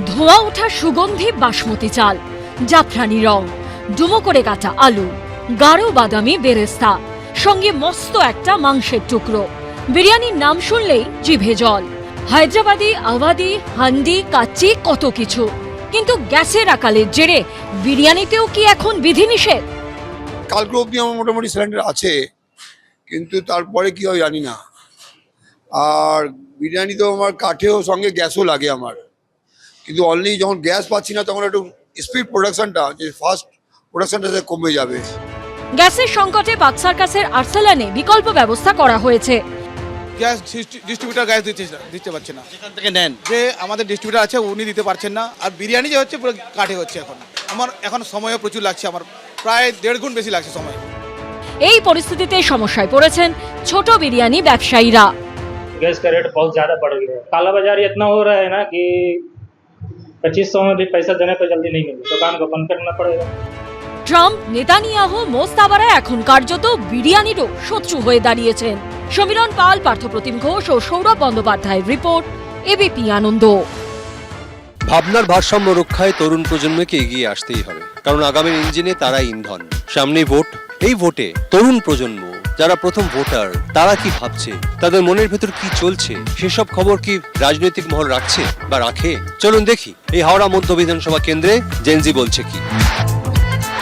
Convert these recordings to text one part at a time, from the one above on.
ধোঁয়া ওঠা সুগন্ধি বাসমতি চাল, জাফরানি রং, ডুমো করে কাটা আলু, গাঢ় বাদামি বেরেস্তা, সঙ্গে মস্ত একটা মাংসের টুকরো। বিরিয়ানির নাম শুনলেই জিভে জল। হায়দ্রাবাদি, আওয়াদি, হান্ডি, কাচ্চি, কত কিছু। কিন্তু গ্যাসের আকালের জেরে বিরিয়ানিতেও কি এখন বিধিনিষেধ? কালকে অবধি আমার মোটামুটি সিলিন্ডার আছে, কিন্তু তারপরে কি হয় জানি না। আর বিরিয়ানি তো আমার কাঠেও সঙ্গে গ্যাসও লাগে আমার, কিন্তু অনলি যখন গ্যাস পাচ্ছি না তখন একটু স্পিড প্রোডাকশনটা, যে ফাস্ট প্রোডাকশনটা কমে যাবে। গ্যাসের সংকটে পাক সার্কাসের আর্সেলানে বিকল্প ব্যবস্থা করা হয়েছে। গ্যাস ডিস্ট্রিবিউটার গ্যাস দিতে পারছে না, যেখান থেকে নেন যে আমাদের ডিস্ট্রিবিউটার আছে উনি দিতে পারছেন না। আর বিরিয়ানি যে হচ্ছে পুরো কাঠে হচ্ছে। আমার এখন সময়ও প্রচুর লাগছে, আমার প্রায় 1.5 গুণ বেশি লাগছে সময়। এই পরিস্থিতিতে সমস্যায় পড়েছেন ছোট বিরিয়ানি ব্যবসায়ীরা। गैस का रेट बहुत ज़्यादा बढ़ गया है। काला बाजारी इतना हो रहा है ना कि 2500 में भी पैसा देने को जल्दी नहीं मिले, दुकान को बंद करना पड़ेगा। ট্রাম্প, নেতানিয়াহু, মোস্তাবারা এখন কার্যত বিরিয়ানিরও শত্রু হয়ে দাঁড়িয়েছেন। সমীরণ পাল, পার্থপ্রতিম ঘোষ ও সৌরভ বন্দ্যোপাধ্যায়ের রিপোর্ট, এবিপি আনন্দ। ভাবনার ভারসাম্য রক্ষায় তরুণ প্রজন্মকে এগিয়ে আসতেই হবে, কারণ আগামীর ইঞ্জিনে তারাই ইন্ধন। সামনেই ভোট, এই ভোটে তরুণ প্রজন্ম যারা প্রথম ভোটার, তারা কি ভাবছে, তাদের মনের ভেতর কি চলছে, সেসব খবর কি রাজনৈতিক মহল রাখছে বা রাখে? চলুন দেখি এই হাওড়া মধ্য বিধানসভা কেন্দ্রে জেনজি বলছে কি।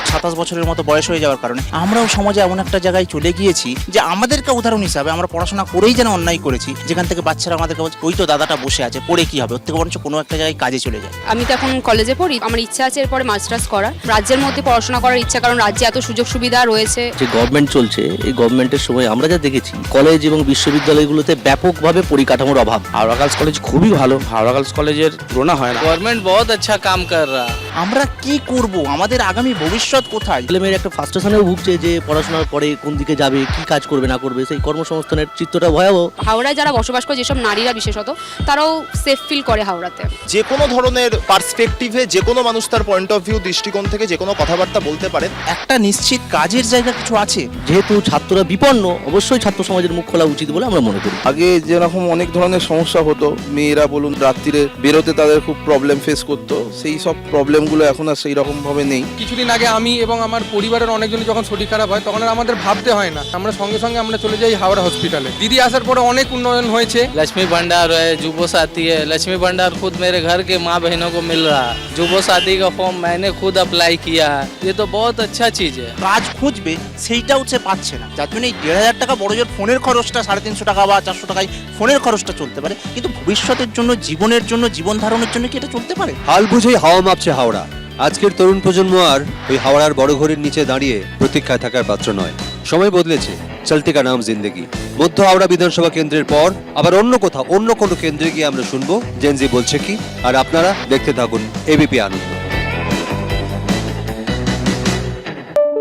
27 বছরের মতো বয়স হয়ে যাওয়ার কারণে আমরাও সমাজে এমন একটা জায়গায় চলে গিয়েছি যে আমাদেরকে উদাহরণ হিসাবে আমরা পড়াশোনা করেই যেন অন্যায় করেছি, যেখান থেকে বাচ্চারা আমাদেরকে বলছে ওই তো দাদাটা বসে আছে, পড়ে কি হবে, ওর থেকে বরঞ্চ কোনো একটা জায়গায় কাজে চলে যায়। আমি তো এখন কলেজে পড়ি, আমার ইচ্ছা আছে এরপরে মাস্টার্স করার, রাজ্যের মধ্যে পড়াশোনা করার ইচ্ছা, কারণ রাজ্যে এত সুযোগ সুবিধা রয়েছে। যে গভর্নমেন্ট চলছে, এই গভর্নমেন্টের সময় আমরা যা দেখেছি কলেজ এবং বিশ্ববিদ্যালয়গুলোতে ব্যাপকভাবে পরিকাঠামোর অভাব। হাওড়া গার্লস কলেজ খুবই ভালো, হাওড়া গার্লস কলেজের তুলনা হয় না। গভর্নমেন্ট বহুত আচ্ছা কাম কর রা। আমরা কি করব, আমাদের আগামী ভবিষ্যৎ কোথায়? ছেলেমেয়ের একটা ফ্রাস্ট্রেশনেও ভুগছে যে পড়াশোনার পরে কোন দিকে যাবে, কি কাজ করবে না করবে, সেই কর্মসংস্থানের চিত্রটা ভয়াবহ। হাওড়ায় যারা বসবাস করে, যেসব নারীরা বিশেষত, তারাও সেফ ফিল করে হাওড়াতে। যে কোনো ধরনের পার্সপেক্টিভে যে কোনো মানুষ তার পয়েন্ট অফ ভিউ, দৃষ্টিকোণ থেকে যে কোনো কথাবার্তা বলতে পারেন। একটা নিশ্চিত কাজের জায়গা কিছু আছে। যেহেতু ছাত্ররা বিপন্ন, অবশ্যই ছাত্র সমাজের মুখ খোলা উচিত বলে আমরা মনে করি। আগে যেরকম অনেক ধরনের সমস্যা হতো, মেয়েরা বলুন রাত্রিরে বেরোতে তাদের খুব প্রবলেম ফেস করতো, সেই সব প্রবলেমগুলো এখন আর সেই রকম ভাবে নেই। কিছুদিন আগে আমি এবং আমার পরিবারের অনেকজনই যখন শরীর খারাপ হয় তখন আর আমাদের ভাবতে হয় না, আমরা সঙ্গে সঙ্গে আমরা চলে যাই হাওড়া হসপিটালে। দিদি আসার পরে অনেক উন্নয়ন হয়েছে। लक्ष्मी भंडार है, जुबो साथी है। लक्ष्मी भंडार खुद मेरे घर के माँ बहनों को मिल रहा है। जुबो साथी का फॉर्म मैंने खुद अप्लाई किया है। ये तो बहुत अच्छा चीज है। কাজ খুঁজবে সেইটাও সে পাচ্ছে না, যার জন্য এই 1,500 টাকা বড় জোর ফোনের খরচটা 350 টাকা বা 400 টাকায় ফোনের খরচটা চলতে পারে, কিন্তু ভবিষ্যতের জন্য, জীবনের জন্য, জীবন ধারণের জন্য কি এটা চলতে পারে? হাল বুঝেই হাওয়া মাপছে হাওড়া। আজকের তরুণ প্রজন্ম আর ওই হাওড়ার বড় ঘরের নিচে দাঁড়িয়ে প্রতীক্ষায় থাকার পাত্র নয়। সময় বদলেছে, চলতে কা নাম জিন্দেগি। মধ্য হাওড়া বিধানসভা কেন্দ্রের পর আবার অন্য কোথাও, অন্য কোনো কেন্দ্রে গিয়ে আমরা শুনবো জেনজি বলছে কি। আর আপনারা দেখতে থাকুন এবিপি আনন্দ।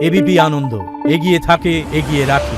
এবিপি আনন্দ, এগিয়ে থাকে, এগিয়ে রাখে।